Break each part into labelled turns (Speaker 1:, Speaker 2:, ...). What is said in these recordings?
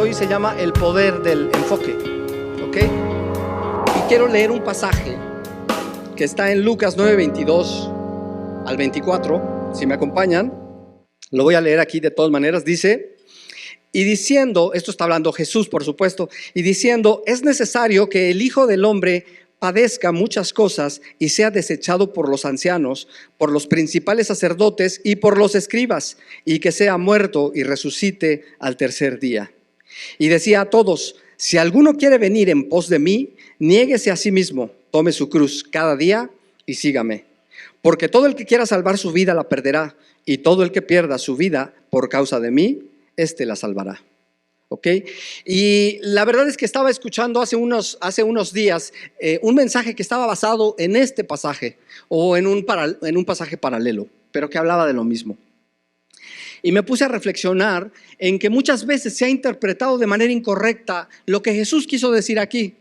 Speaker 1: hoy se llama el poder del enfoque, ¿ok? Y quiero leer un pasaje que está en Lucas 9:22 al 24, si me acompañan, lo voy a leer aquí de todas maneras. Dice: y diciendo, esto está hablando Jesús, por supuesto, y diciendo, es necesario que el Hijo del Hombre padezca muchas cosas y sea desechado por los ancianos, por los principales sacerdotes y por los escribas, y que sea muerto y resucite al tercer día. Y decía a todos: si alguno quiere venir en pos de mí, niéguese a sí mismo, tome su cruz cada día y sígame. Porque todo el que quiera salvar su vida la perderá, y todo el que pierda su vida por causa de mí, éste la salvará. ¿Ok? Y la verdad es que estaba escuchando hace unos días un mensaje que estaba basado en este pasaje, o en un pasaje paralelo, pero que hablaba de lo mismo. Y me puse a reflexionar en que muchas veces se ha interpretado de manera incorrecta lo que Jesús quiso decir aquí.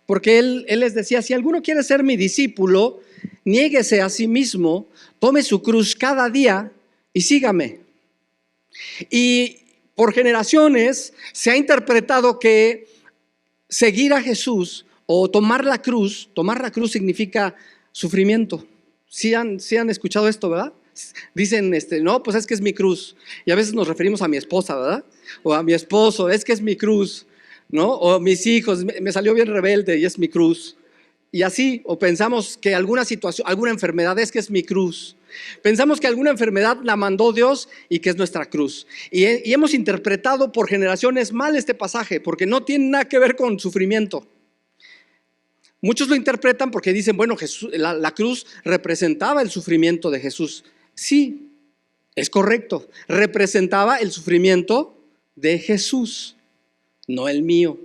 Speaker 1: Porque él les decía: si alguno quiere ser mi discípulo, niéguese a sí mismo, tome su cruz cada día y sígame. Y por generaciones se ha interpretado que seguir a Jesús o tomar la cruz significa sufrimiento. ¿Sí han escuchado esto, verdad? Dicen, no, pues es que es mi cruz. Y a veces nos referimos a mi esposa, ¿verdad? O a mi esposo, es que es mi cruz, ¿no? O mis hijos, me salió bien rebelde y es mi cruz. Y así, o pensamos que alguna situación, alguna enfermedad, es que es mi cruz. Pensamos que alguna enfermedad la mandó Dios y que es nuestra cruz. Y hemos interpretado por generaciones mal este pasaje, porque no tiene nada que ver con sufrimiento. Muchos lo interpretan porque dicen, bueno, Jesús, la cruz representaba el sufrimiento de Jesús. Sí, es correcto, representaba el sufrimiento de Jesús, no el mío.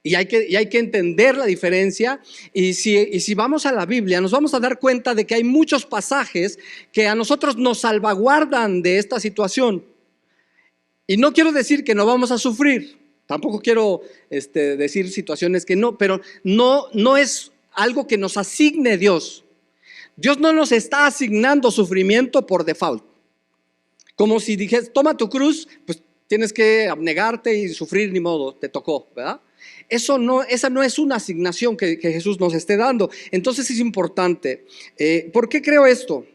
Speaker 1: Y hay que entender la diferencia. Y si vamos a la Biblia, nos vamos a dar cuenta de que hay muchos pasajes que a nosotros nos salvaguardan de esta situación. Y no quiero decir que no vamos a sufrir, tampoco quiero decir situaciones que no, pero no es algo que nos asigne Dios. Dios no nos está asignando sufrimiento por default. Como si dijes, toma tu cruz, pues tienes que abnegarte y sufrir, ni modo, te tocó, ¿verdad? Esa no es una asignación que Jesús nos esté dando. Entonces es importante. ¿Por qué creo esto?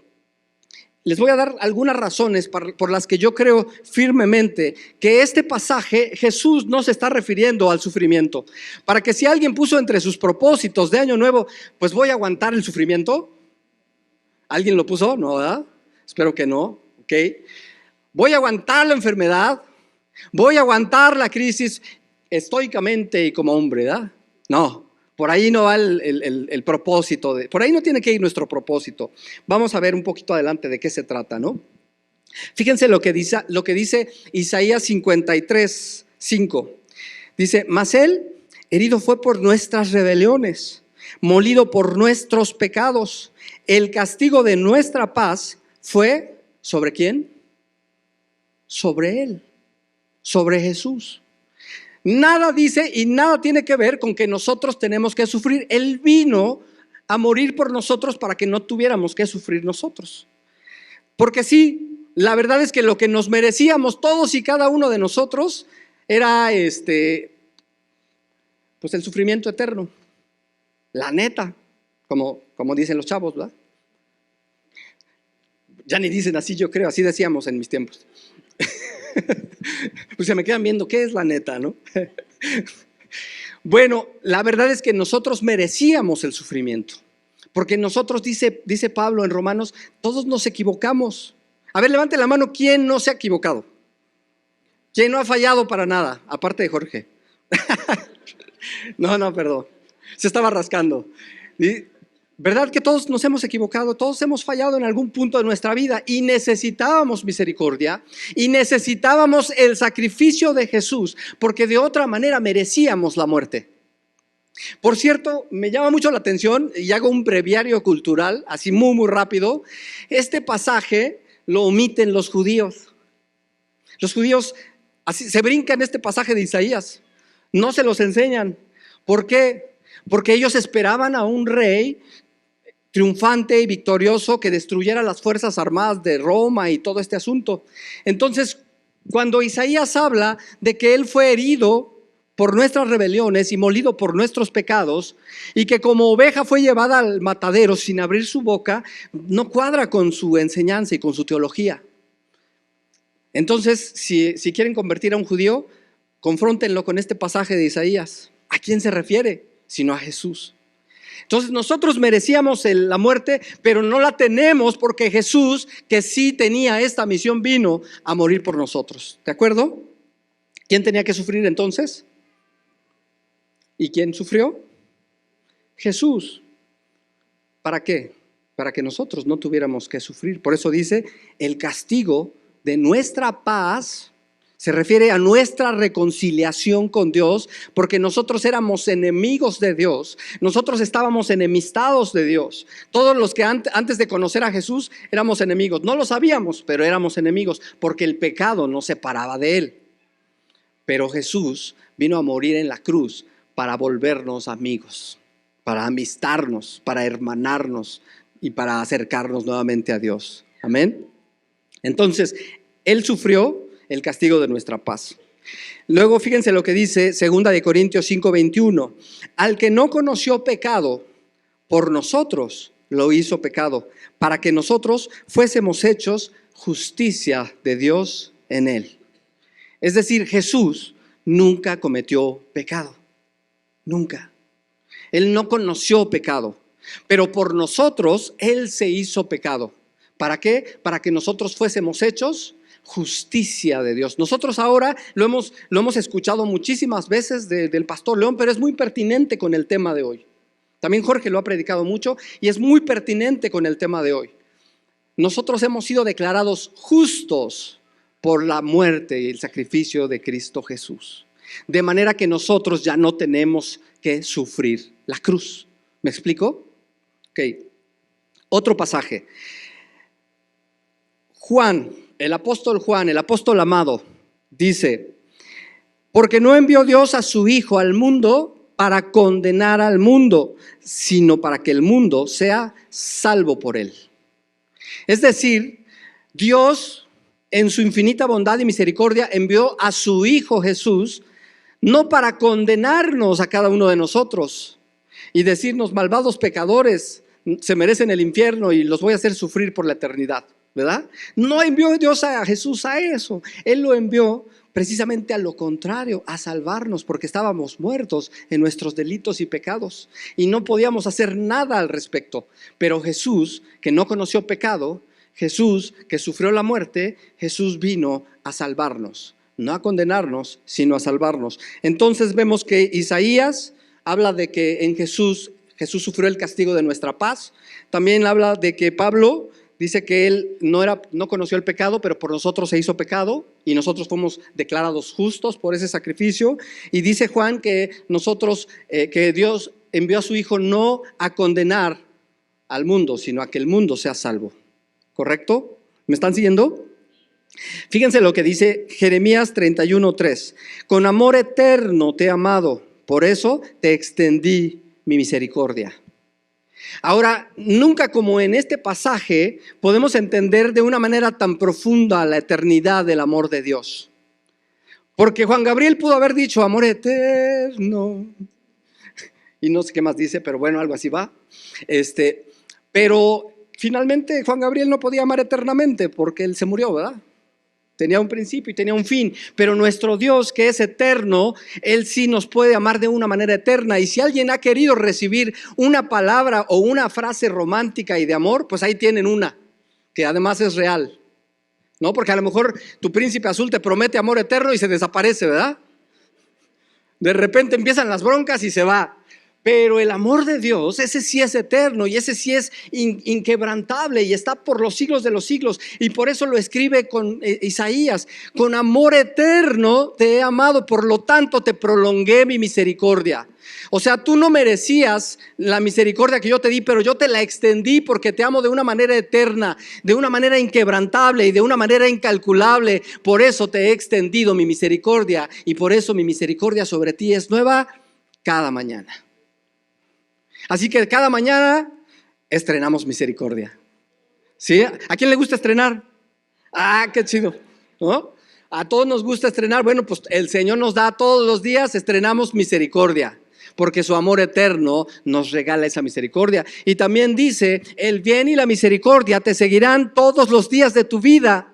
Speaker 1: Les voy a dar algunas razones por las que yo creo firmemente que este pasaje Jesús no se está refiriendo al sufrimiento. Para que si alguien puso entre sus propósitos de año nuevo, pues voy a aguantar el sufrimiento. ¿Alguien lo puso? No, ¿verdad? Espero que no. ¿Ok? Voy a aguantar la enfermedad. Voy a aguantar la crisis estoicamente y como hombre, ¿verdad? No, por ahí no va el propósito, por ahí no tiene que ir nuestro propósito. Vamos a ver un poquito adelante de qué se trata, ¿no? Fíjense lo que dice Isaías 53:5. Dice: mas él herido fue por nuestras rebeliones, molido por nuestros pecados. El castigo de nuestra paz fue, ¿sobre quién? Sobre él, sobre Jesús. Nada dice y nada tiene que ver con que nosotros tenemos que sufrir. Él vino a morir por nosotros para que no tuviéramos que sufrir nosotros. Porque sí, la verdad es que lo que nos merecíamos todos y cada uno de nosotros era pues el sufrimiento eterno. La neta, como dicen los chavos, ¿verdad? Ya ni dicen así, yo creo, así decíamos en mis tiempos. Pues se me quedan viendo, ¿qué es la neta, no? Bueno, la verdad es que nosotros merecíamos el sufrimiento, porque nosotros, dice Pablo en Romanos, todos nos equivocamos. A ver, levante la mano, ¿quién no se ha equivocado? ¿Quién no ha fallado para nada? Aparte de Jorge. No, perdón, se estaba rascando. ¿Verdad que todos nos hemos equivocado? Todos hemos fallado en algún punto de nuestra vida y necesitábamos misericordia y necesitábamos el sacrificio de Jesús, porque de otra manera merecíamos la muerte. Por cierto, me llama mucho la atención y hago un breviario cultural, así muy rápido. Este pasaje lo omiten los judíos. Los judíos así se brincan este pasaje de Isaías, no se los enseñan. ¿Por qué? Porque ellos esperaban a un rey triunfante y victorioso que destruyera las fuerzas armadas de Roma y todo este asunto. Entonces, Cuando Isaías habla de que Él fue herido por nuestras rebeliones y molido por nuestros pecados, y que como oveja fue llevada al matadero sin abrir su boca, no cuadra con su enseñanza y con su teología. Entonces, si quieren convertir a un judío, confróntenlo con este pasaje de Isaías. ¿A quién se refiere? Sino a Jesús. Entonces nosotros merecíamos la muerte, pero no la tenemos porque Jesús, que sí tenía esta misión, vino a morir por nosotros. ¿De acuerdo? ¿Quién tenía que sufrir entonces? ¿Y quién sufrió? Jesús. ¿Para qué? Para que nosotros no tuviéramos que sufrir. Por eso dice, el castigo de nuestra paz se refiere a nuestra reconciliación con Dios, porque nosotros éramos enemigos de Dios, nosotros estábamos enemistados de Dios. Todos los que antes de conocer a Jesús éramos enemigos, no lo sabíamos, pero éramos enemigos, porque el pecado nos separaba de Él. Pero Jesús vino a morir en la cruz para volvernos amigos, para amistarnos, para hermanarnos y para acercarnos nuevamente a Dios. Amén. Entonces, Él sufrió el castigo de nuestra paz. Luego fíjense lo que dice 2 Corintios 5:21. Al que no conoció pecado, por nosotros lo hizo pecado, para que nosotros fuésemos hechos justicia de Dios en él. Es decir, Jesús nunca cometió pecado. Nunca. Él no conoció pecado, pero por nosotros Él se hizo pecado. ¿Para qué? Para que nosotros fuésemos hechos justicia de Dios. Nosotros ahora lo hemos escuchado muchísimas veces del pastor León, pero es muy pertinente con el tema de hoy. También Jorge lo ha predicado mucho y es muy pertinente con el tema de hoy. Nosotros hemos sido declarados justos por la muerte y el sacrificio de Cristo Jesús. De manera que nosotros ya no tenemos que sufrir la cruz. ¿Me explico? Ok. Otro pasaje. El apóstol amado, dice, porque no envió Dios a su Hijo al mundo para condenar al mundo, sino para que el mundo sea salvo por él. Es decir, Dios en su infinita bondad y misericordia envió a su Hijo Jesús, no para condenarnos a cada uno de nosotros y decirnos, malvados pecadores, se merecen el infierno y los voy a hacer sufrir por la eternidad, ¿verdad? No envió Dios a Jesús a eso. Él lo envió precisamente a lo contrario, a salvarnos, porque estábamos muertos en nuestros delitos y pecados y no podíamos hacer nada al respecto. Pero Jesús, que no conoció pecado, Jesús, que sufrió la muerte, Jesús vino a salvarnos. No a condenarnos, sino a salvarnos. Entonces vemos que Isaías habla de que en Jesús sufrió el castigo de nuestra paz. También habla de que Pablo dice que él no conoció el pecado, pero por nosotros se hizo pecado y nosotros fuimos declarados justos por ese sacrificio. Y dice Juan que que Dios envió a su Hijo no a condenar al mundo, sino a que el mundo sea salvo. ¿Correcto? ¿Me están siguiendo? Fíjense lo que dice Jeremías 31:3. Con amor eterno te he amado, por eso te extendí mi misericordia. Ahora, nunca como en este pasaje podemos entender de una manera tan profunda la eternidad del amor de Dios. Porque Juan Gabriel pudo haber dicho amor eterno. Y no sé qué más dice, pero bueno, algo así va. Pero finalmente Juan Gabriel no podía amar eternamente porque él se murió, ¿verdad? Tenía un principio y tenía un fin, pero nuestro Dios, que es eterno, Él sí nos puede amar de una manera eterna. Y si alguien ha querido recibir una palabra o una frase romántica y de amor, pues ahí tienen una, que además es real, ¿no? Porque a lo mejor tu príncipe azul te promete amor eterno y se desaparece, ¿verdad? De repente empiezan las broncas y se va. Pero el amor de Dios, ese sí es eterno y ese sí es inquebrantable y está por los siglos de los siglos. Y por eso lo escribe con Isaías: con amor eterno te he amado, por lo tanto te prolongué mi misericordia. O sea, tú no merecías la misericordia que yo te di, pero yo te la extendí porque te amo de una manera eterna, de una manera inquebrantable y de una manera incalculable. Por eso te he extendido mi misericordia y por eso mi misericordia sobre ti es nueva cada mañana. Así que cada mañana estrenamos misericordia. ¿Sí? ¿A quién le gusta estrenar? Ah, qué chido, ¿no? A todos nos gusta estrenar. Bueno, pues el Señor nos da todos los días, estrenamos misericordia, porque su amor eterno nos regala esa misericordia. Y también dice, el bien y la misericordia te seguirán todos los días de tu vida.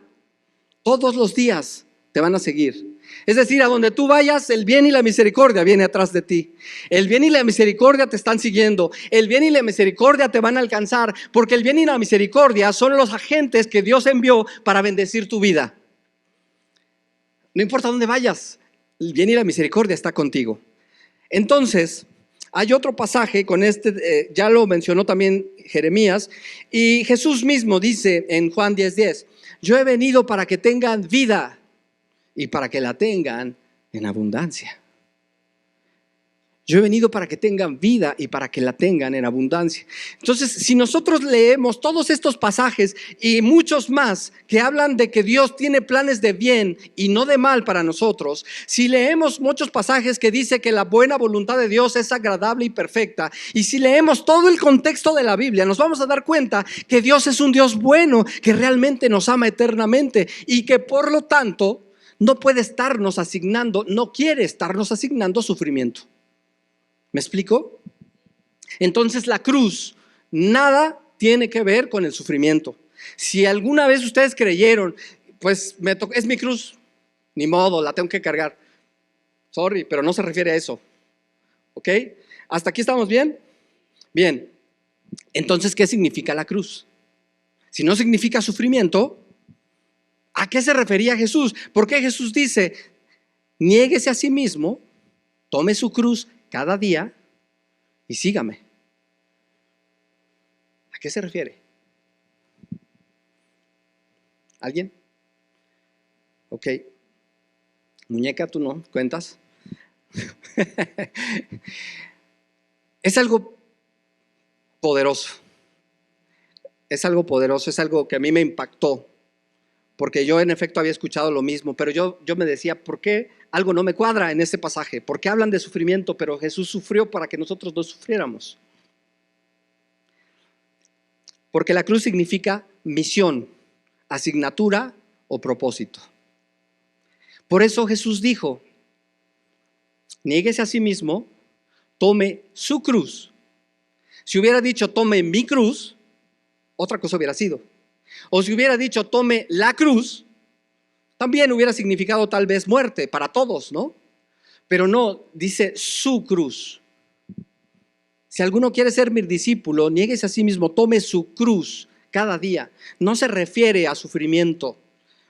Speaker 1: Todos los días te van a seguir. Es decir, a donde tú vayas, el bien y la misericordia viene atrás de ti. El bien y la misericordia te están siguiendo. El bien y la misericordia te van a alcanzar, porque el bien y la misericordia son los agentes que Dios envió para bendecir tu vida. No importa dónde vayas, el bien y la misericordia está contigo. Entonces, hay otro pasaje con ya lo mencionó también Jeremías, y Jesús mismo dice en Juan 10:10, yo he venido para que tengan vida y para que la tengan en abundancia. Yo he venido para que tengan vida y para que la tengan en abundancia. Entonces, si nosotros leemos todos estos pasajes y muchos más que hablan de que Dios tiene planes de bien y no de mal para nosotros, si leemos muchos pasajes que dice que la buena voluntad de Dios es agradable y perfecta, y si leemos todo el contexto de la Biblia, nos vamos a dar cuenta que Dios es un Dios bueno, que realmente nos ama eternamente y que por lo tanto no puede estarnos asignando, no quiere estarnos asignando sufrimiento. ¿Me explico? Entonces la cruz nada tiene que ver con el sufrimiento. Si alguna vez ustedes creyeron, pues es mi cruz, ni modo, la tengo que cargar. Sorry, pero no se refiere a eso. ¿Ok? ¿Hasta aquí estamos bien? Bien. Entonces, ¿qué significa la cruz? Si no significa sufrimiento, ¿a qué se refería Jesús? Porque Jesús dice, niéguese a sí mismo, tome su cruz cada día y sígame. ¿A qué se refiere? ¿Alguien? Ok. Muñeca, tú no, ¿cuentas? Es algo poderoso. Es algo poderoso, es algo que a mí me impactó. Porque yo en efecto había escuchado lo mismo, pero yo me decía, ¿por qué algo no me cuadra en este pasaje? ¿Por qué hablan de sufrimiento? Pero Jesús sufrió para que nosotros no sufriéramos. Porque la cruz significa misión, asignatura o propósito. Por eso Jesús dijo, niéguese a sí mismo, tome su cruz. Si hubiera dicho, tome mi cruz, otra cosa hubiera sido. O si hubiera dicho, tome la cruz, también hubiera significado tal vez muerte para todos, ¿no? Pero no, dice su cruz. Si alguno quiere ser mi discípulo, niéguese a sí mismo, tome su cruz cada día. No se refiere a sufrimiento.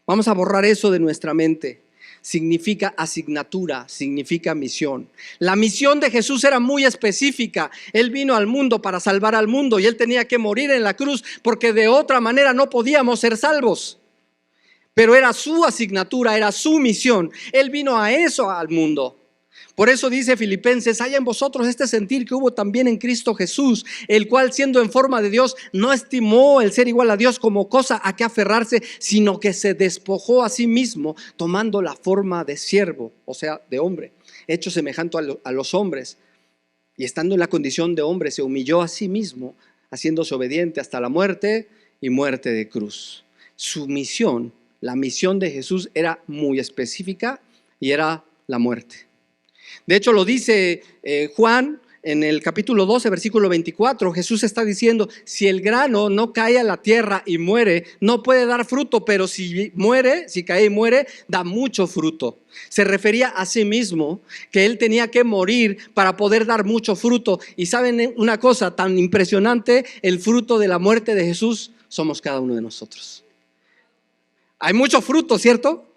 Speaker 1: Vamos a borrar eso de nuestra mente. Significa asignatura, significa misión. La misión de Jesús era muy específica. Él vino al mundo para salvar al mundo y Él tenía que morir en la cruz porque de otra manera no podíamos ser salvos. Pero era su asignatura, era su misión. Él vino a eso al mundo. Por eso dice Filipenses, haya en vosotros este sentir que hubo también en Cristo Jesús, el cual siendo en forma de Dios, no estimó el ser igual a Dios como cosa a que aferrarse, sino que se despojó a sí mismo, tomando la forma de siervo, o sea, de hombre, hecho semejante a los hombres. Y estando en la condición de hombre, se humilló a sí mismo, haciéndose obediente hasta la muerte y muerte de cruz. Su misión, la misión de Jesús era muy específica y era la muerte. De hecho lo dice Juan en el capítulo 12, versículo 24. Jesús está diciendo, si el grano no cae a la tierra y muere, no puede dar fruto, pero si muere, si cae y muere, da mucho fruto. Se refería a sí mismo que Él tenía que morir para poder dar mucho fruto. Y saben una cosa tan impresionante, el fruto de la muerte de Jesús somos cada uno de nosotros. Hay mucho fruto, ¿cierto?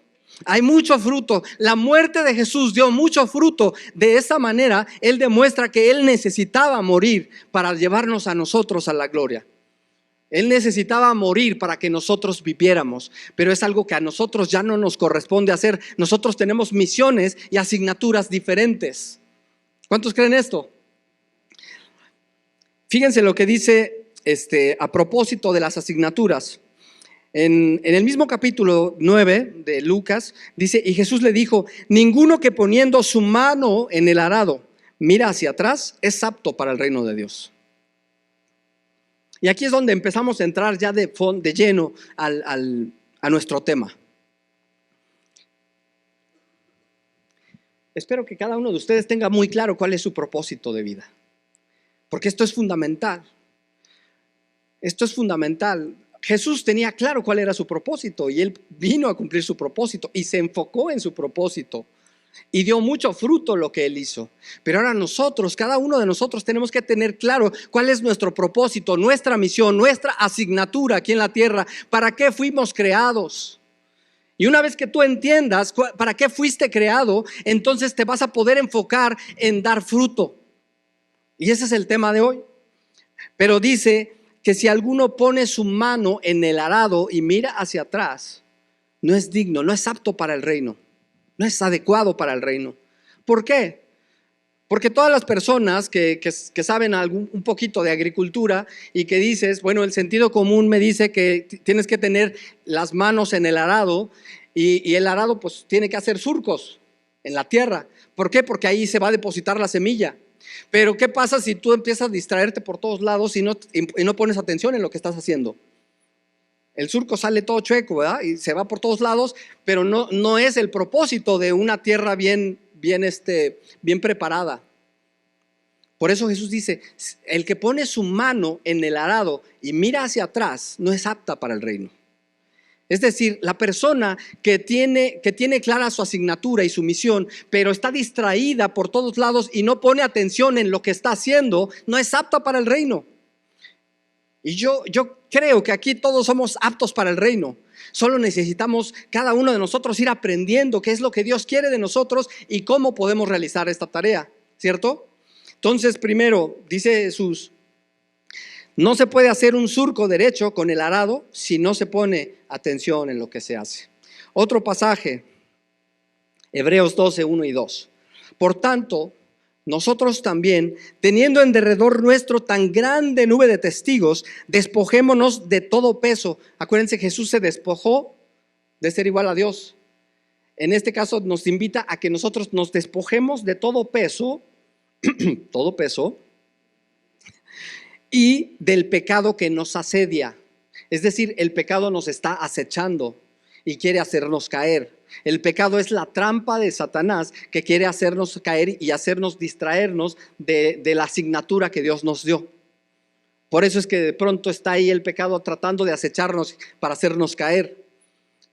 Speaker 1: Hay mucho fruto. La muerte de Jesús dio mucho fruto. De esa manera, Él demuestra que Él necesitaba morir para llevarnos a nosotros a la gloria. Él necesitaba morir para que nosotros viviéramos, pero es algo que a nosotros ya no nos corresponde hacer. Nosotros tenemos misiones y asignaturas diferentes. ¿Cuántos creen esto? Fíjense lo que dice a propósito de las asignaturas. En el mismo capítulo 9 de Lucas dice, y Jesús le dijo, ninguno que poniendo su mano en el arado mira hacia atrás es apto para el reino de Dios. Y aquí es donde empezamos a entrar ya de lleno a nuestro tema. espero que cada uno de ustedes tenga muy claro cuál es su propósito de vida, porque esto es fundamental. Esto es fundamental. Jesús tenía claro cuál era su propósito y Él vino a cumplir su propósito y se enfocó en su propósito y dio mucho fruto lo que Él hizo. Pero ahora nosotros, cada uno de nosotros tenemos que tener claro cuál es nuestro propósito, nuestra misión, nuestra asignatura aquí en la tierra, para qué fuimos creados. Y una vez que tú entiendas para qué fuiste creado, entonces te vas a poder enfocar en dar fruto. Y ese es el tema de hoy. Pero dice que si alguno pone su mano en el arado y mira hacia atrás, no es digno, no es apto para el reino, no es adecuado para el reino. ¿Por qué? Porque todas las personas que saben un poquito de agricultura y que dices, bueno, el sentido común me dice que tienes que tener las manos en el arado y el arado pues tiene que hacer surcos en la tierra. ¿Por qué? Porque ahí se va a depositar la semilla. Pero ¿qué pasa si tú empiezas a distraerte por todos lados y no pones atención en lo que estás haciendo? El surco sale todo chueco, ¿verdad? Y se va por todos lados, pero no es el propósito de una tierra bien preparada. Por eso Jesús dice, el que pone su mano en el arado y mira hacia atrás no es apta para el reino. Es decir, la persona que tiene clara su asignatura y su misión, pero está distraída por todos lados y no pone atención en lo que está haciendo, no es apta para el reino. Y yo creo que aquí todos somos aptos para el reino. Solo necesitamos cada uno de nosotros ir aprendiendo qué es lo que Dios quiere de nosotros y cómo podemos realizar esta tarea, ¿cierto? Entonces, primero, dice Jesús, no se puede hacer un surco derecho con el arado si no se pone atención en lo que se hace. Otro pasaje, Hebreos 12, 1 y 2. Por tanto, nosotros también, teniendo en derredor nuestro tan grande nube de testigos, despojémonos de todo peso. Acuérdense, Jesús se despojó de ser igual a Dios. En este caso nos invita a que nosotros nos despojemos de todo peso, todo peso, y del pecado que nos asedia. Es decir, el pecado nos está acechando y quiere hacernos caer. El pecado es la trampa de Satanás que quiere hacernos caer y hacernos distraernos de la asignatura que Dios nos dio. Por eso es que de pronto está ahí el pecado tratando de acecharnos para hacernos caer.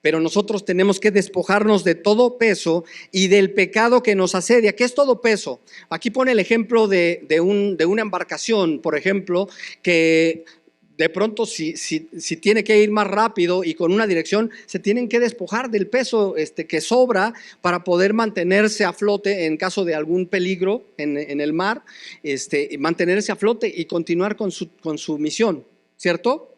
Speaker 1: Pero nosotros tenemos que despojarnos de todo peso y del pecado que nos asedia. ¿Qué es todo peso? Aquí pone el ejemplo de una embarcación, por ejemplo, que de pronto si tiene que ir más rápido y con una dirección, se tienen que despojar del peso que sobra para poder mantenerse a flote en caso de algún peligro en el mar, mantenerse a flote y continuar con su misión, ¿cierto?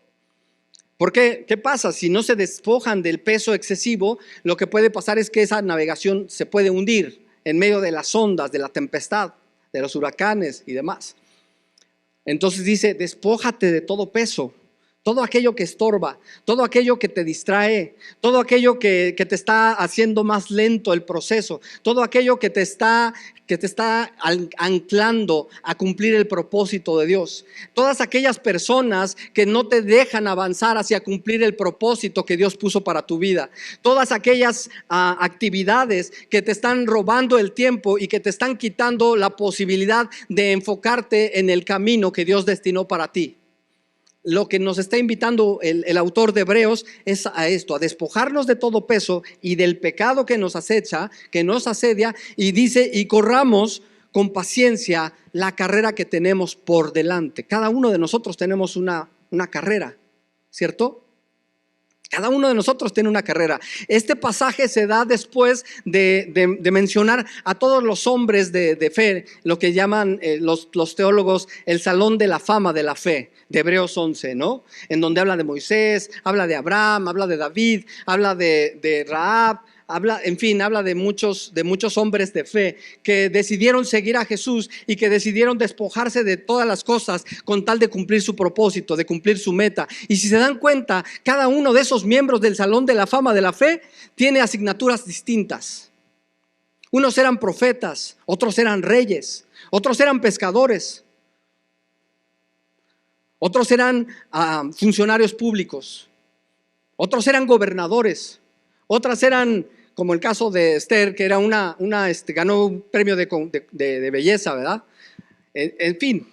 Speaker 1: Porque, ¿qué pasa? Si no se despojan del peso excesivo, lo que puede pasar es que esa navegación se puede hundir en medio de las ondas, de la tempestad, de los huracanes y demás. Entonces dice, despójate de todo peso, todo aquello que estorba, todo aquello que te distrae, todo aquello que te está haciendo más lento el proceso, todo aquello que te está anclando a cumplir el propósito de Dios. Todas aquellas personas que no te dejan avanzar hacia cumplir el propósito que Dios puso para tu vida. Todas aquellas actividades que te están robando el tiempo y que te están quitando la posibilidad de enfocarte en el camino que Dios destinó para ti. Lo que nos está invitando el autor de Hebreos es a esto, a despojarnos de todo peso y del pecado que nos acecha, que nos asedia, y dice, y corramos con paciencia la carrera que tenemos por delante. Cada uno de nosotros tenemos una carrera, ¿cierto? Cada uno de nosotros tiene una carrera. Este pasaje se da después de mencionar a todos los hombres de fe, lo que llaman los teólogos el salón de la fama de la fe, de Hebreos 11, ¿no? En donde habla de Moisés, habla de Abraham, habla de David, habla de Rahab, habla de muchos hombres de fe que decidieron seguir a Jesús y que decidieron despojarse de todas las cosas con tal de cumplir su propósito, de cumplir su meta. Y si se dan cuenta, cada uno de esos miembros del Salón de la Fama de la Fe tiene asignaturas distintas. Unos eran profetas, otros eran reyes, otros eran pescadores, otros eran funcionarios públicos, otros eran gobernadores, otras eran como el caso de Esther, que era ganó un premio de belleza, ¿verdad? En fin,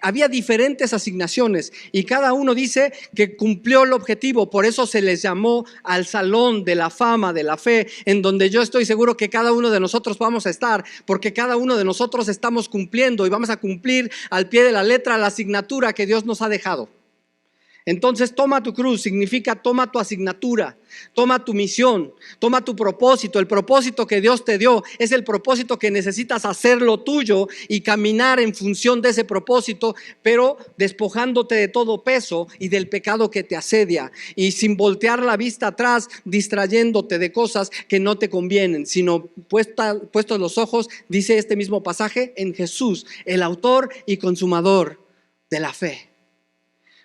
Speaker 1: había diferentes asignaciones y cada uno dice que cumplió el objetivo. Por eso se les llamó al salón de la fama de la fe, en donde yo estoy seguro que cada uno de nosotros vamos a estar, porque cada uno de nosotros estamos cumpliendo y vamos a cumplir al pie de la letra la asignatura que Dios nos ha dejado. Entonces, toma tu cruz significa toma tu asignatura, toma tu misión, toma tu propósito. El propósito que Dios te dio es el propósito que necesitas hacerlo tuyo y caminar en función de ese propósito, pero despojándote de todo peso y del pecado que te asedia, y sin voltear la vista atrás, distrayéndote de cosas que no te convienen, sino puestos los ojos, dice este mismo pasaje, en Jesús, el autor y consumador de la fe.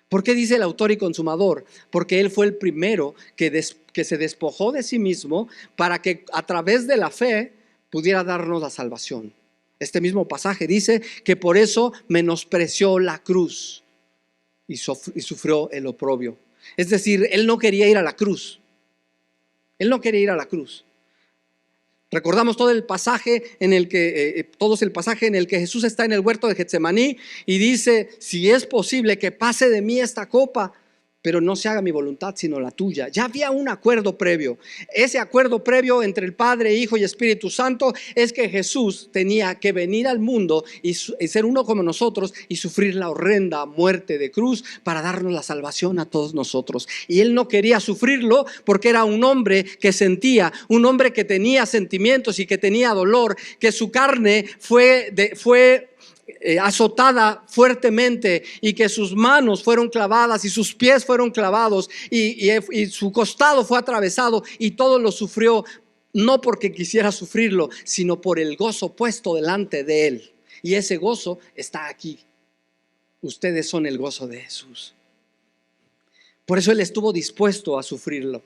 Speaker 1: ¿Por qué dice el autor y consumador? Porque Él fue el primero que se despojó de sí mismo para que a través de la fe pudiera darnos la salvación. Este mismo pasaje dice que por eso menospreció la cruz y sufrió el oprobio. Es decir, Él no quería ir a la cruz. Él no quería ir a la cruz. Recordamos todo el pasaje en el que Jesús está en el huerto de Getsemaní y dice: si es posible que pase de mí esta copa, pero no se haga mi voluntad sino la tuya. Ya había un acuerdo previo. Ese acuerdo previo entre el Padre, Hijo y Espíritu Santo es que Jesús tenía que venir al mundo y ser uno como nosotros y sufrir la horrenda muerte de cruz para darnos la salvación a todos nosotros. Y Él no quería sufrirlo porque era un hombre que sentía, un hombre que tenía sentimientos y que tenía dolor, que su carne fue azotada fuertemente y que sus manos fueron clavadas y sus pies fueron clavados y su costado fue atravesado, y todo lo sufrió no porque quisiera sufrirlo, sino por el gozo puesto delante de Él. Y ese gozo está aquí. Ustedes son el gozo de Jesús. Por eso Él estuvo dispuesto a sufrirlo.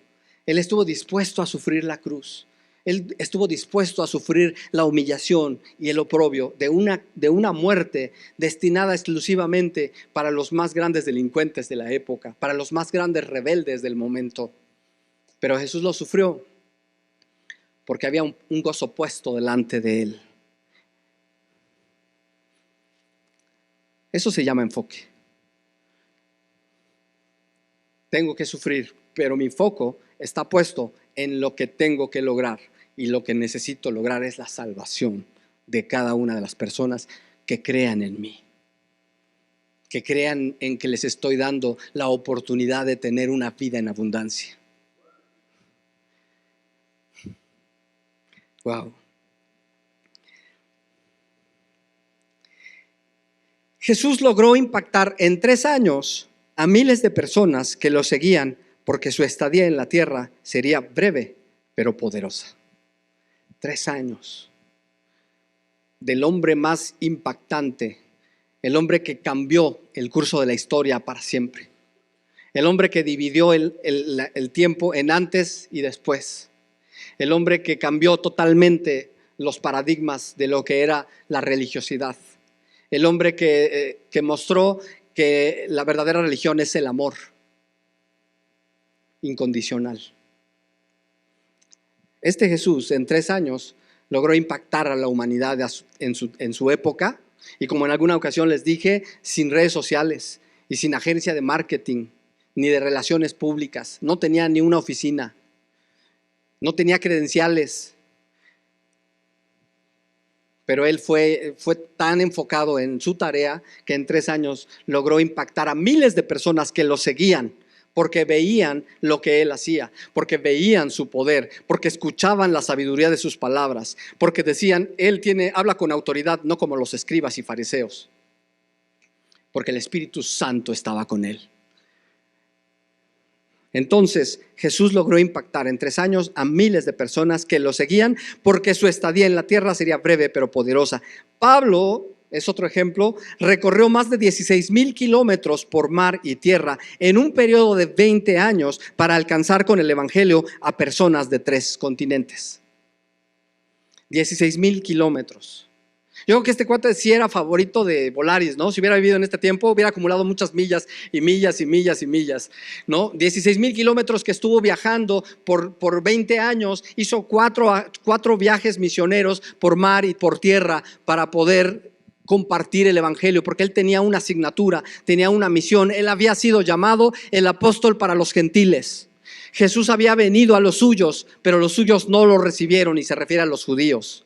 Speaker 1: Él estuvo dispuesto a sufrir la cruz. Él estuvo dispuesto a sufrir la humillación y el oprobio de una muerte destinada exclusivamente para los más grandes delincuentes de la época, para los más grandes rebeldes del momento. Pero Jesús lo sufrió porque había un gozo puesto delante de Él. Eso se llama enfoque. Tengo que sufrir, pero mi foco está puesto en lo que tengo que lograr. Y lo que necesito lograr es la salvación de cada una de las personas que crean en mí, que crean en que les estoy dando la oportunidad de tener una vida en abundancia. Wow. Jesús logró impactar en 3 años a miles de personas que lo seguían, porque su estadía en la tierra sería breve pero poderosa. 3 años del hombre más impactante, el hombre que cambió el curso de la historia para siempre, el hombre que dividió el tiempo en antes y después, el hombre que cambió totalmente los paradigmas de lo que era la religiosidad, el hombre que mostró que la verdadera religión es el amor incondicional. Este Jesús en 3 años logró impactar a la humanidad en su época, y como en alguna ocasión les dije, sin redes sociales y sin agencia de marketing ni de relaciones públicas. No tenía ni una oficina, no tenía credenciales, pero Él fue tan enfocado en su tarea que en 3 años logró impactar a miles de personas que lo seguían, porque veían lo que Él hacía, porque veían su poder, porque escuchaban la sabiduría de sus palabras, porque decían: Él habla con autoridad, no como los escribas y fariseos, porque el Espíritu Santo estaba con Él. Entonces Jesús logró impactar en 3 años a miles de personas que lo seguían, porque su estadía en la tierra sería breve pero poderosa. Pablo es otro ejemplo, recorrió más de 16,000 kilómetros por mar y tierra en un periodo de 20 años para alcanzar con el evangelio a personas de 3 continentes. 16,000 kilómetros. Yo creo que este cuate sí era favorito de Volaris, ¿no? Si hubiera vivido en este tiempo, hubiera acumulado muchas millas y millas y millas y millas, ¿no? 16,000 kilómetros que estuvo viajando por 20 años, hizo cuatro viajes misioneros por mar y por tierra para poder compartir el evangelio, porque él tenía una asignatura, tenía una misión. Él había sido llamado el apóstol para los gentiles. Jesús había venido a los suyos, pero los suyos no lo recibieron, y se refiere a los judíos.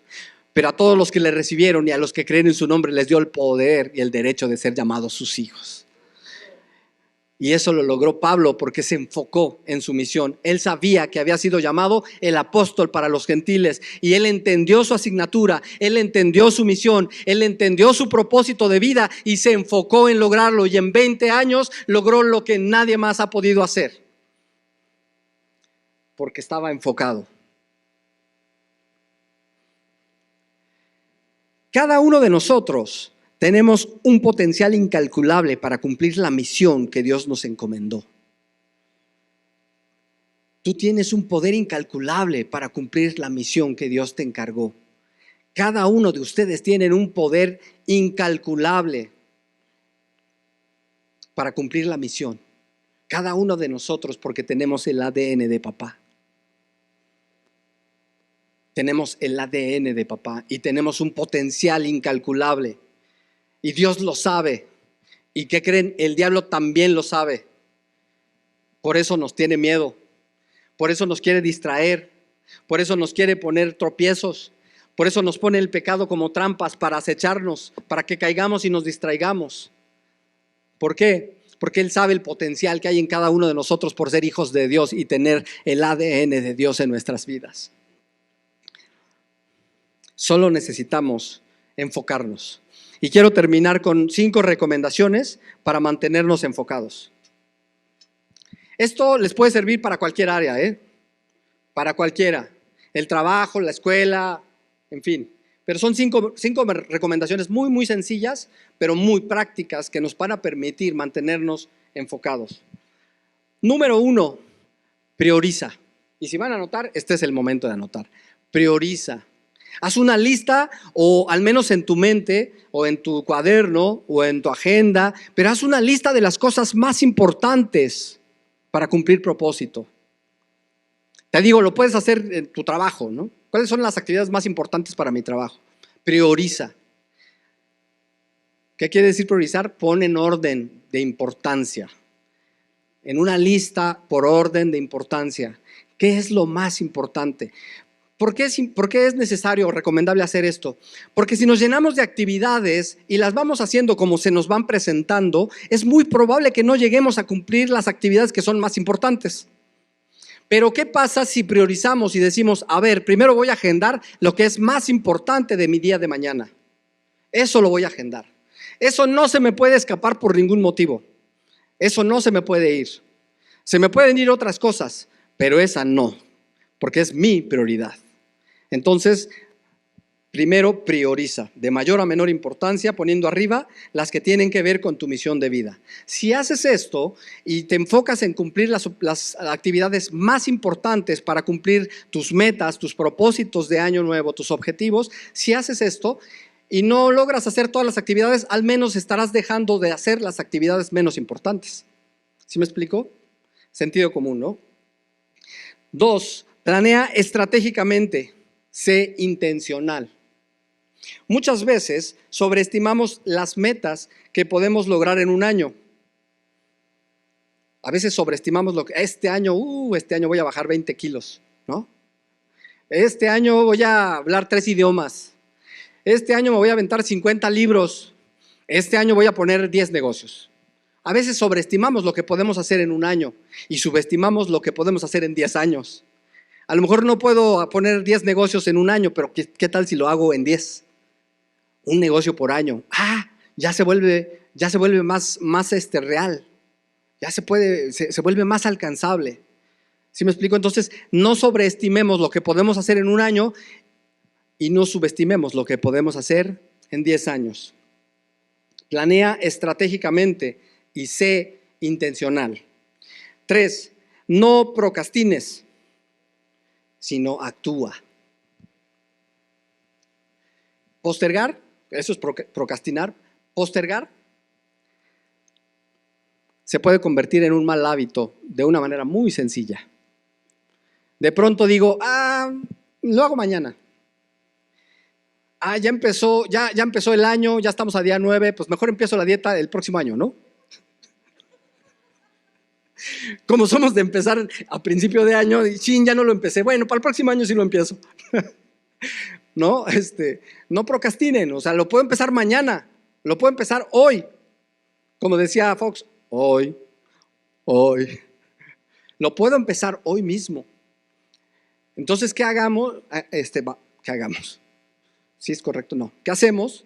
Speaker 1: Pero a todos los que le recibieron y a los que creen en su nombre les dio el poder y el derecho de ser llamados sus hijos. Y eso lo logró Pablo porque se enfocó en su misión. Él sabía que había sido llamado el apóstol para los gentiles, y él entendió su asignatura, él entendió su misión, él entendió su propósito de vida y se enfocó en lograrlo. Y en 20 años logró lo que nadie más ha podido hacer, porque estaba enfocado. Cada uno de nosotros tenemos un potencial incalculable para cumplir la misión que Dios nos encomendó. Tú tienes un poder incalculable para cumplir la misión que Dios te encargó. Cada uno de ustedes tiene un poder incalculable para cumplir la misión. Cada uno de nosotros, porque tenemos el ADN de papá. Tenemos el ADN de papá y tenemos un potencial incalculable. Y Dios lo sabe. ¿Y qué creen? El diablo también lo sabe. Por eso nos tiene miedo. Por eso nos quiere distraer. Por eso nos quiere poner tropiezos. Por eso nos pone el pecado como trampas para acecharnos, para que caigamos y nos distraigamos. ¿Por qué? Porque Él sabe el potencial que hay en cada uno de nosotros por ser hijos de Dios y tener el ADN de Dios en nuestras vidas. Solo necesitamos enfocarnos. Y quiero terminar con 5 recomendaciones para mantenernos enfocados. Esto les puede servir para cualquier área, para cualquiera. El trabajo, la escuela, en fin. Pero son 5 recomendaciones muy, muy sencillas, pero muy prácticas, que nos van a permitir mantenernos enfocados. Número 1, prioriza. Y si van a anotar, este es el momento de anotar. Prioriza. Haz una lista, o al menos en tu mente, o en tu cuaderno, o en tu agenda, pero haz una lista de las cosas más importantes para cumplir propósito. Te digo, lo puedes hacer en tu trabajo, ¿no? ¿Cuáles son las actividades más importantes para mi trabajo? Prioriza. ¿Qué quiere decir priorizar? Pon en orden de importancia. En una lista por orden de importancia. ¿Qué es lo más importante? ¿Por qué es necesario o recomendable hacer esto? Porque si nos llenamos de actividades y las vamos haciendo como se nos van presentando, es muy probable que no lleguemos a cumplir las actividades que son más importantes. Pero ¿qué pasa si priorizamos y decimos, a ver, primero voy a agendar lo que es más importante de mi día de mañana? Eso lo voy a agendar. Eso no se me puede escapar por ningún motivo. Eso no se me puede ir. Se me pueden ir otras cosas, pero esa no, porque es mi prioridad. Entonces, primero prioriza, de mayor a menor importancia, poniendo arriba las que tienen que ver con tu misión de vida. Si haces esto y te enfocas en cumplir las actividades más importantes para cumplir tus metas, tus propósitos de año nuevo, tus objetivos, si haces esto y no logras hacer todas las actividades, al menos estarás dejando de hacer las actividades menos importantes. ¿Sí me explico? Sentido común, ¿no? 2, planea estratégicamente. Sé intencional. Muchas veces sobreestimamos las metas que podemos lograr en un año. A veces sobreestimamos lo que este año voy a bajar 20 kilos, ¿no? Este año voy a hablar 3 idiomas. Este año me voy a aventar 50 libros. Este año voy a poner 10 negocios. A veces sobreestimamos lo que podemos hacer en un año y subestimamos lo que podemos hacer en 10 años. A lo mejor no puedo poner 10 negocios en un año, pero ¿qué tal si lo hago en 10? Un negocio por año. Ya se vuelve más real. Ya se vuelve más alcanzable. ¿Sí me explico? Entonces, no sobreestimemos lo que podemos hacer en un año y no subestimemos lo que podemos hacer en 10 años. Planea estratégicamente y sé intencional. 3, no procrastines, sino actúa. Postergar Eso es procrastinar. Postergar se puede convertir en un mal hábito de una manera muy sencilla. De pronto digo, lo hago mañana. Ya empezó el año, ya estamos a día 9, pues mejor empiezo la dieta el próximo año, ¿no? Como somos de empezar a principio de año, y ya no lo empecé, bueno, para el próximo año sí lo empiezo. No, no procrastinen, o sea, lo puedo empezar mañana, lo puedo empezar hoy. Como decía Fox, hoy. Lo puedo empezar hoy mismo. Entonces, ¿qué hagamos? ¿Qué hagamos? ¿Sí es correcto? No. ¿Qué hacemos?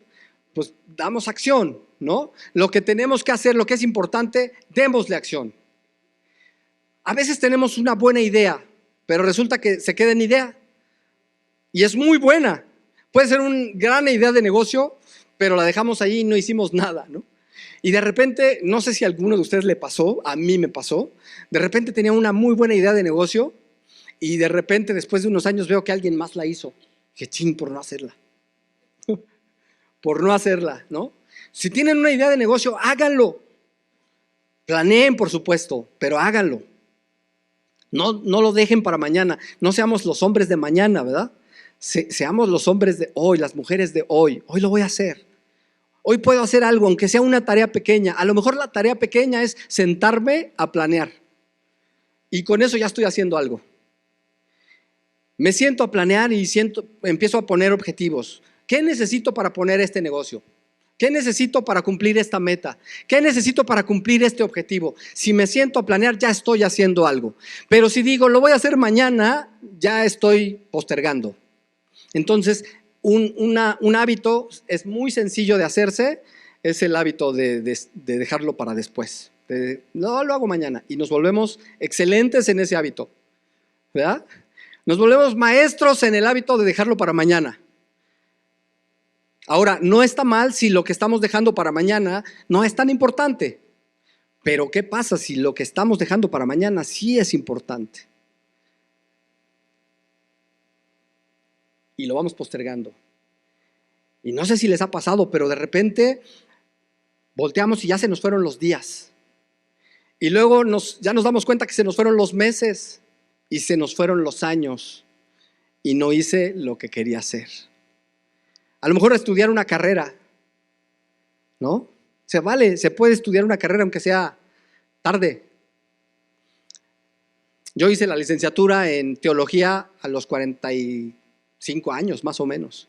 Speaker 1: Pues damos acción, ¿no? Lo que tenemos que hacer, lo que es importante, démosle acción. A veces tenemos una buena idea, pero resulta que se queda en idea. Y es muy buena. Puede ser una gran idea de negocio, pero la dejamos ahí y no hicimos nada, ¿no? Y de repente, no sé si a alguno de ustedes le pasó, a mí me pasó, de repente tenía una muy buena idea de negocio y de repente después de unos años veo que alguien más la hizo. Dije, ching, por no hacerla. Por no hacerla, ¿no? Si tienen una idea de negocio, háganlo. Planeen, por supuesto, pero háganlo. No lo dejen para mañana. No seamos los hombres de mañana, ¿verdad? Seamos los hombres de hoy, las mujeres de hoy. Hoy lo voy a hacer. Hoy puedo hacer algo, aunque sea una tarea pequeña. A lo mejor la tarea pequeña es sentarme a planear. Y con eso ya estoy haciendo algo. Me siento a planear y empiezo a poner objetivos. ¿Qué necesito para poner este negocio? ¿Qué necesito para cumplir esta meta? ¿Qué necesito para cumplir este objetivo? Si me siento a planear, ya estoy haciendo algo. Pero si digo, lo voy a hacer mañana, ya estoy postergando. Entonces, un hábito es muy sencillo de hacerse, es el hábito de dejarlo para después. No, lo hago mañana. Y nos volvemos excelentes en ese hábito, ¿verdad? Nos volvemos maestros en el hábito de dejarlo para mañana. Ahora, no está mal si lo que estamos dejando para mañana no es tan importante. Pero ¿qué pasa si lo que estamos dejando para mañana sí es importante? Y lo vamos postergando. Y no sé si les ha pasado, pero de repente volteamos y ya se nos fueron los días. Y luego ya nos damos cuenta que se nos fueron los meses y se nos fueron los años y no hice lo que quería hacer. A lo mejor estudiar una carrera, ¿no? Se puede estudiar una carrera aunque sea tarde. Yo hice la licenciatura en teología a los 45 años, más o menos.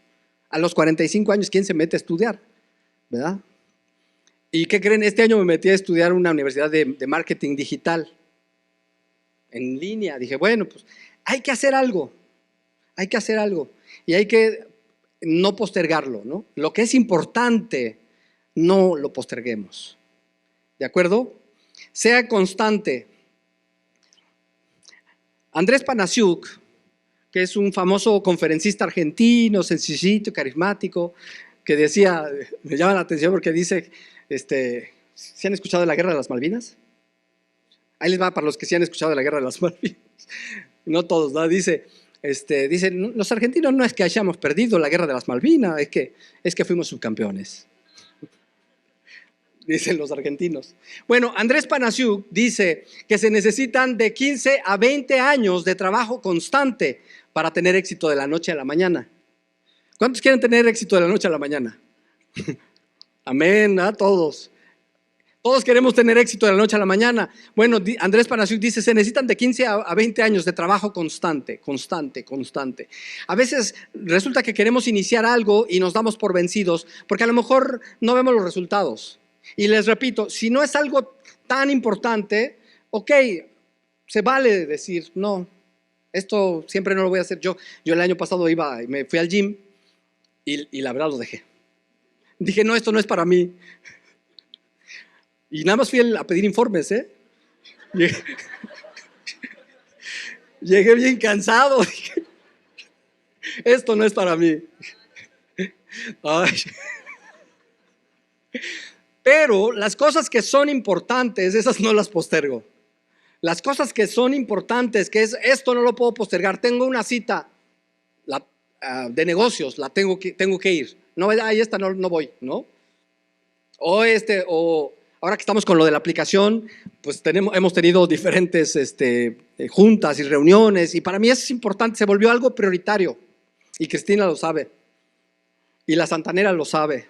Speaker 1: A los 45 años, ¿quién se mete a estudiar? ¿Verdad? ¿Y qué creen? Este año me metí a estudiar una universidad de marketing digital en línea. Dije, bueno, pues hay que hacer algo. Y hay que no postergarlo, ¿no? Lo que es importante, no lo posterguemos. ¿De acuerdo? Sea constante. Andrés Panasiuk, que es un famoso conferencista argentino, sencillito, carismático, que decía, me llama la atención porque dice, ¿sí han escuchado de la Guerra de las Malvinas? Ahí les va para los que sí han escuchado de la Guerra de las Malvinas. No todos, ¿no? Dice, los argentinos no es que hayamos perdido la Guerra de las Malvinas, es que fuimos subcampeones. Dicen los argentinos. Bueno, Andrés Panasiuk dice que se necesitan de 15 a 20 años de trabajo constante para tener éxito de la noche a la mañana. ¿Cuántos quieren tener éxito de la noche a la mañana? Amén, ¿ah? Todos. Todos queremos tener éxito de la noche a la mañana. Bueno, Andrés Panasiuk dice, se necesitan de 15 a 20 años de trabajo constante. A veces resulta que queremos iniciar algo y nos damos por vencidos porque a lo mejor no vemos los resultados. Y les repito, si no es algo tan importante, ok, se vale decir, no, esto siempre no lo voy a hacer yo. Yo el año pasado me fui al gym y la verdad lo dejé. Dije, no, esto no es para mí. Y nada más fui a pedir informes, ¿eh? Llegué bien cansado. Dije, esto no es para mí. Ay. Pero las cosas que son importantes, esas no las postergo. Las cosas que son importantes, que es esto no lo puedo postergar. Tengo una cita de negocios, tengo que ir. No, ahí esta no voy, ¿no? O ahora que estamos con lo de la aplicación, pues hemos tenido diferentes juntas y reuniones, y para mí eso es importante, se volvió algo prioritario, y Cristina lo sabe, y la Santanera lo sabe,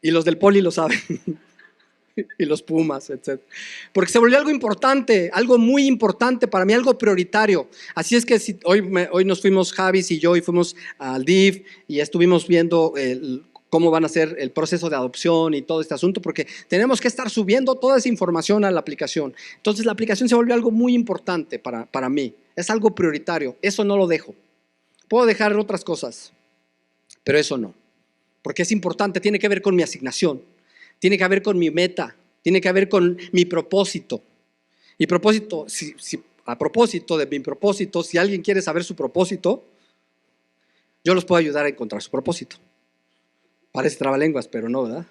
Speaker 1: y los del Poli lo saben, y los Pumas, etc. Porque se volvió algo importante, algo muy importante para mí, algo prioritario. Así es que hoy nos fuimos, Javis y yo, y fuimos al DIF y estuvimos viendo cómo van a ser el proceso de adopción y todo este asunto, porque tenemos que estar subiendo toda esa información a la aplicación. Entonces la aplicación se volvió algo muy importante para mí, es algo prioritario, eso no lo dejo. Puedo dejar otras cosas, pero eso no, porque es importante, tiene que ver con mi asignación, tiene que ver con mi meta, tiene que ver con mi propósito. Y propósito, a propósito de mi propósito, si alguien quiere saber su propósito, yo los puedo ayudar a encontrar su propósito. Parece trabalenguas, pero no, ¿verdad?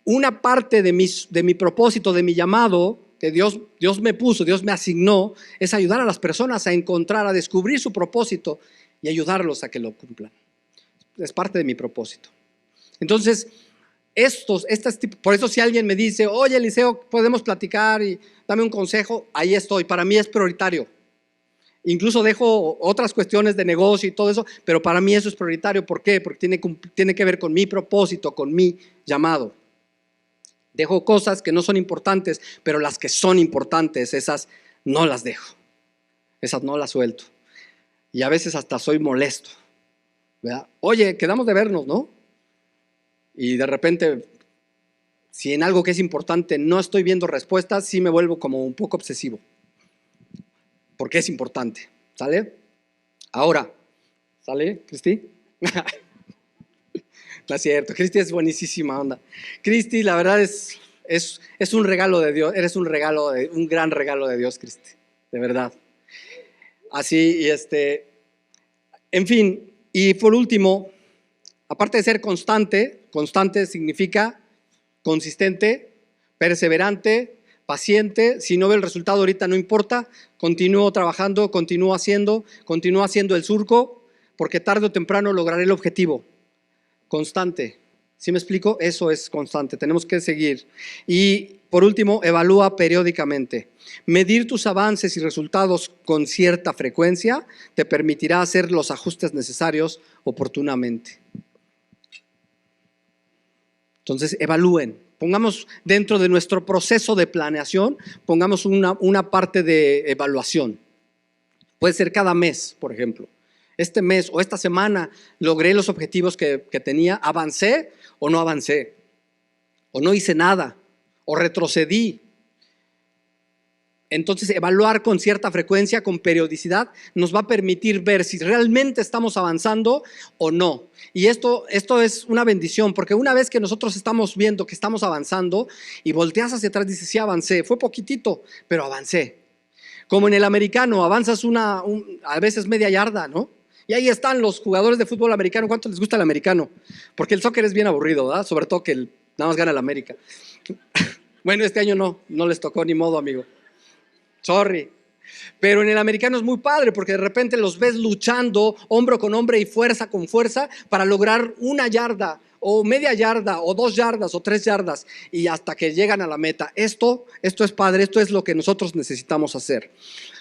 Speaker 1: Una parte de mi propósito, de mi llamado, que Dios me puso, Dios me asignó, es ayudar a las personas a encontrar, a descubrir su propósito y ayudarlos a que lo cumplan. Es parte de mi propósito. Entonces, por eso si alguien me dice, oye Eliseo, podemos platicar y dame un consejo, ahí estoy, para mí es prioritario. Incluso dejo otras cuestiones de negocio y todo eso, pero para mí eso es prioritario. ¿Por qué? Porque tiene que ver con mi propósito, con mi llamado. Dejo cosas que no son importantes, pero las que son importantes, esas no las dejo. Esas no las suelto. Y a veces hasta soy molesto, ¿verdad? Oye, quedamos de vernos, ¿no? Y de repente, si en algo que es importante no estoy viendo respuestas, sí me vuelvo como un poco obsesivo. Porque es importante, ¿sale? Ahora, ¿sale, Cristi? No es cierto, Cristi es buenísima onda. Cristi, la verdad es un regalo de Dios, eres un gran regalo de Dios, Cristi, de verdad. Así, en fin, y por último, aparte de ser constante significa consistente, perseverante, paciente. Si no veo el resultado ahorita no importa, continúo trabajando, continúo haciendo el surco, porque tarde o temprano lograré el objetivo. Constante, ¿sí me explico? Eso es constante, tenemos que seguir. Y por último, evalúa periódicamente. Medir tus avances y resultados con cierta frecuencia te permitirá hacer los ajustes necesarios oportunamente. Entonces, evalúen. Pongamos dentro de nuestro proceso de planeación, pongamos una parte de evaluación. Puede ser cada mes, por ejemplo. Este mes o esta semana logré los objetivos que tenía, avancé o no avancé, o no hice nada, o retrocedí. Entonces, evaluar con cierta frecuencia, con periodicidad, nos va a permitir ver si realmente estamos avanzando o no. Y esto es una bendición, porque una vez que nosotros estamos viendo que estamos avanzando y volteas hacia atrás, dices, sí avancé, fue poquitito, pero avancé. Como en el americano, avanzas a veces media yarda, ¿no? Y ahí están los jugadores de fútbol americano. ¿Cuánto les gusta el americano? Porque el soccer es bien aburrido, ¿verdad? Sobre todo que nada más gana el América. Bueno, este año no les tocó, ni modo, amigo. Sorry. Pero en el americano es muy padre porque de repente los ves luchando hombro con hombro y fuerza con fuerza para lograr 1 yarda o media yarda o 2 yardas o 3 yardas y hasta que llegan a la meta. Esto es padre, esto es lo que nosotros necesitamos hacer.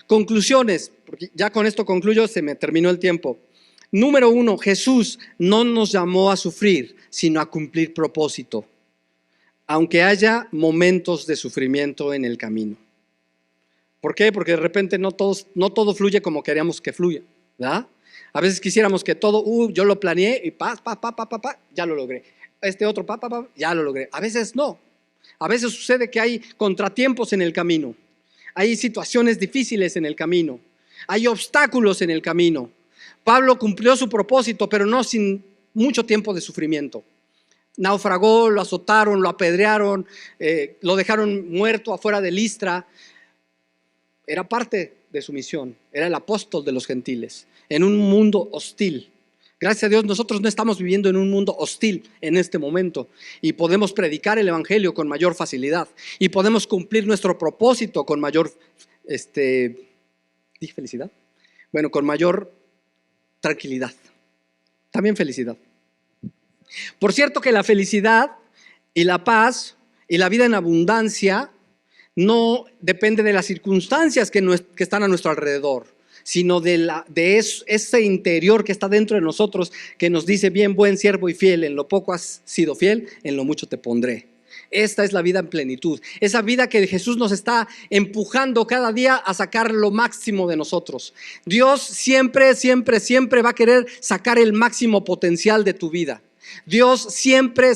Speaker 1: Conclusiones, porque ya con esto concluyo, se me terminó el tiempo. Número 1, Jesús no nos llamó a sufrir, sino a cumplir propósito, aunque haya momentos de sufrimiento en el camino. ¿Por qué? Porque de repente no todo fluye como queríamos que fluya, ¿verdad? A veces quisiéramos que todo, yo lo planeé y ya lo logré. Otro, ya lo logré. A veces no. A veces sucede que hay contratiempos en el camino. Hay situaciones difíciles en el camino. Hay obstáculos en el camino. Pablo cumplió su propósito, pero no sin mucho tiempo de sufrimiento. Naufragó, lo azotaron, lo apedrearon, lo dejaron muerto afuera de Listra. Era parte de su misión, era el apóstol de los gentiles, en un mundo hostil. Gracias a Dios nosotros no estamos viviendo en un mundo hostil en este momento y podemos predicar el evangelio con mayor facilidad y podemos cumplir nuestro propósito con mayor, ¿dije felicidad? Bueno, con mayor tranquilidad, también felicidad. Por cierto que la felicidad y la paz y la vida en abundancia no depende de las circunstancias que están a nuestro alrededor, sino de ese interior que está dentro de nosotros, que nos dice: bien, buen siervo y fiel, en lo poco has sido fiel, en lo mucho te pondré. Esta es la vida en plenitud, esa vida que Jesús nos está empujando cada día a sacar lo máximo de nosotros. Dios siempre va a querer sacar el máximo potencial de tu vida. Dios siempre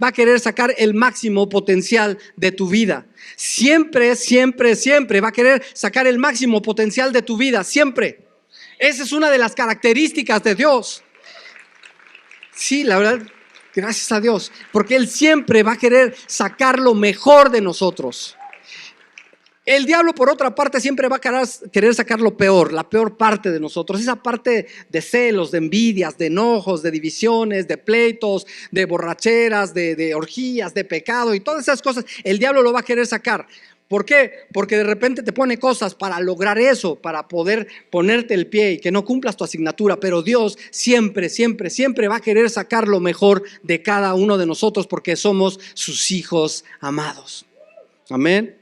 Speaker 1: va a querer sacar el máximo potencial de tu vida. Siempre va a querer sacar el máximo potencial de tu vida, siempre. Esa es una de las características de Dios. Sí, la verdad, gracias a Dios, porque Él siempre va a querer sacar lo mejor de nosotros. El diablo, por otra parte, siempre va a querer sacar lo peor, la peor parte de nosotros. Esa parte de celos, de envidias, de enojos, de divisiones, de pleitos, de borracheras, de orgías, de pecado y todas esas cosas. El diablo lo va a querer sacar. ¿Por qué? Porque de repente te pone cosas para lograr eso, para poder ponerte el pie y que no cumplas tu asignatura. Pero Dios siempre va a querer sacar lo mejor de cada uno de nosotros, porque somos sus hijos amados. Amén.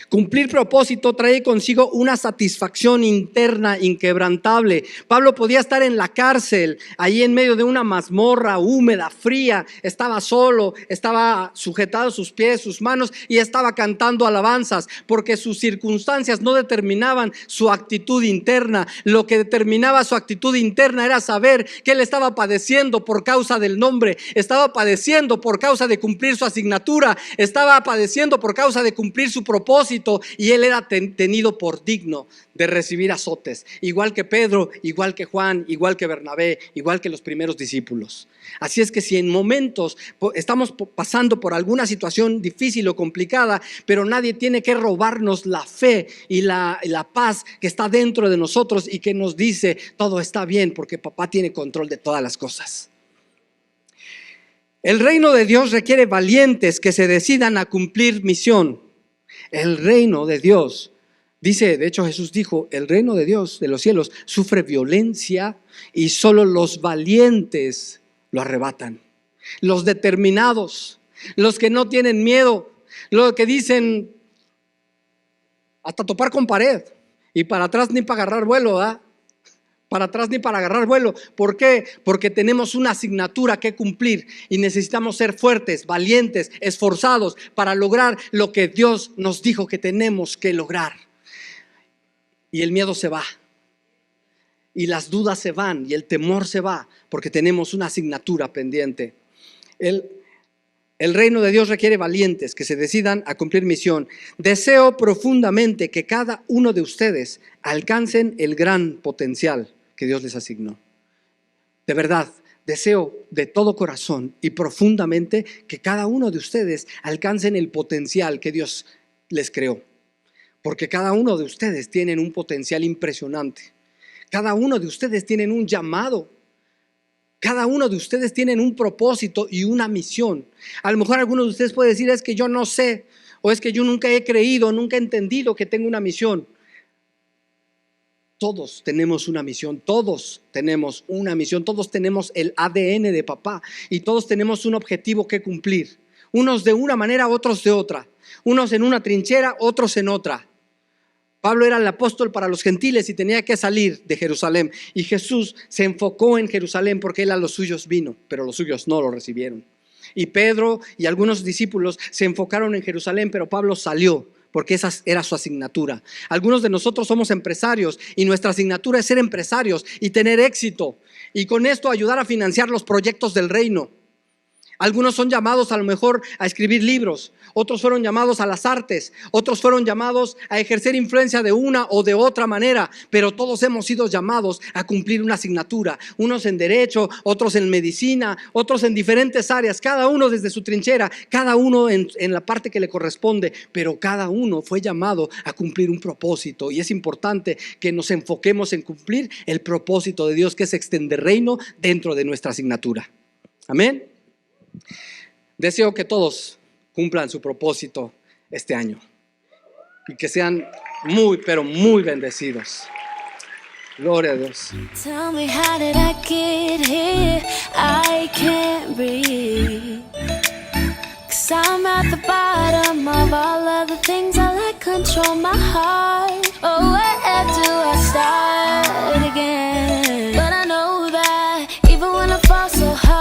Speaker 1: Cumplir propósito trae consigo una satisfacción interna inquebrantable. Pablo podía estar en la cárcel, ahí en medio de una mazmorra húmeda, fría. Estaba solo, estaba sujetado sus pies, sus manos, y estaba cantando alabanzas, porque sus circunstancias no determinaban su actitud interna. Lo que determinaba su actitud interna era saber que él estaba padeciendo por causa del nombre, estaba padeciendo por causa de cumplir su asignatura, estaba padeciendo por causa de cumplir su propósito. Y él era tenido por digno de recibir azotes, igual que Pedro, igual que Juan, igual que Bernabé, igual que los primeros discípulos. Así es que si en momentos estamos pasando por alguna situación difícil o complicada, pero nadie tiene que robarnos la fe y la paz que está dentro de nosotros y que nos dice: todo está bien, porque papá tiene control de todas las cosas. El reino de Dios requiere valientes que se decidan a cumplir misión. El reino de Dios, dice, de hecho Jesús dijo: el reino de Dios, de los cielos, sufre violencia y solo los valientes lo arrebatan. Los determinados, los que no tienen miedo, los que dicen hasta topar con pared y para atrás ni para agarrar vuelo, ¿verdad? Para atrás ni para agarrar vuelo. ¿Por qué? Porque tenemos una asignatura que cumplir y necesitamos ser fuertes, valientes, esforzados para lograr lo que Dios nos dijo que tenemos que lograr. Y el miedo se va, y las dudas se van, y el temor se va, porque tenemos una asignatura pendiente. El reino de Dios requiere valientes que se decidan a cumplir misión. Deseo profundamente que cada uno de ustedes alcancen el gran potencial que Dios les asignó. De verdad, deseo de todo corazón y profundamente que cada uno de ustedes alcancen el potencial que Dios les creó. Porque cada uno de ustedes tienen un potencial impresionante. Cada uno de ustedes tienen un llamado. Cada uno de ustedes tienen un propósito y una misión. A lo mejor algunos de ustedes pueden decir: es que yo no sé, o es que yo nunca he creído, nunca he entendido que tengo una misión. Todos tenemos una misión, todos tenemos una misión, todos tenemos el ADN de papá y todos tenemos un objetivo que cumplir. Unos de una manera, otros de otra. Unos en una trinchera, otros en otra. Pablo era el apóstol para los gentiles y tenía que salir de Jerusalén. Y Jesús se enfocó en Jerusalén porque él a los suyos vino, pero los suyos no lo recibieron. Y Pedro y algunos discípulos se enfocaron en Jerusalén, pero Pablo salió porque esa era su asignatura. Algunos de nosotros somos empresarios y nuestra asignatura es ser empresarios y tener éxito. Y con esto ayudar a financiar los proyectos del reino. Algunos son llamados a lo mejor a escribir libros, otros fueron llamados a las artes, otros fueron llamados a ejercer influencia de una o de otra manera, pero todos hemos sido llamados a cumplir una asignatura, unos en derecho, otros en medicina, otros en diferentes áreas, cada uno desde su trinchera, cada uno en la parte que le corresponde, pero cada uno fue llamado a cumplir un propósito y es importante que nos enfoquemos en cumplir el propósito de Dios, que es extender reino dentro de nuestra asignatura. Amén. Deseo que todos cumplan su propósito este año y que sean muy, pero muy bendecidos. Gloria a Dios.
Speaker 2: Tell me, how did I get here? I can't breathe. 'Cause I'm at the bottom of all of the things I let control my heart.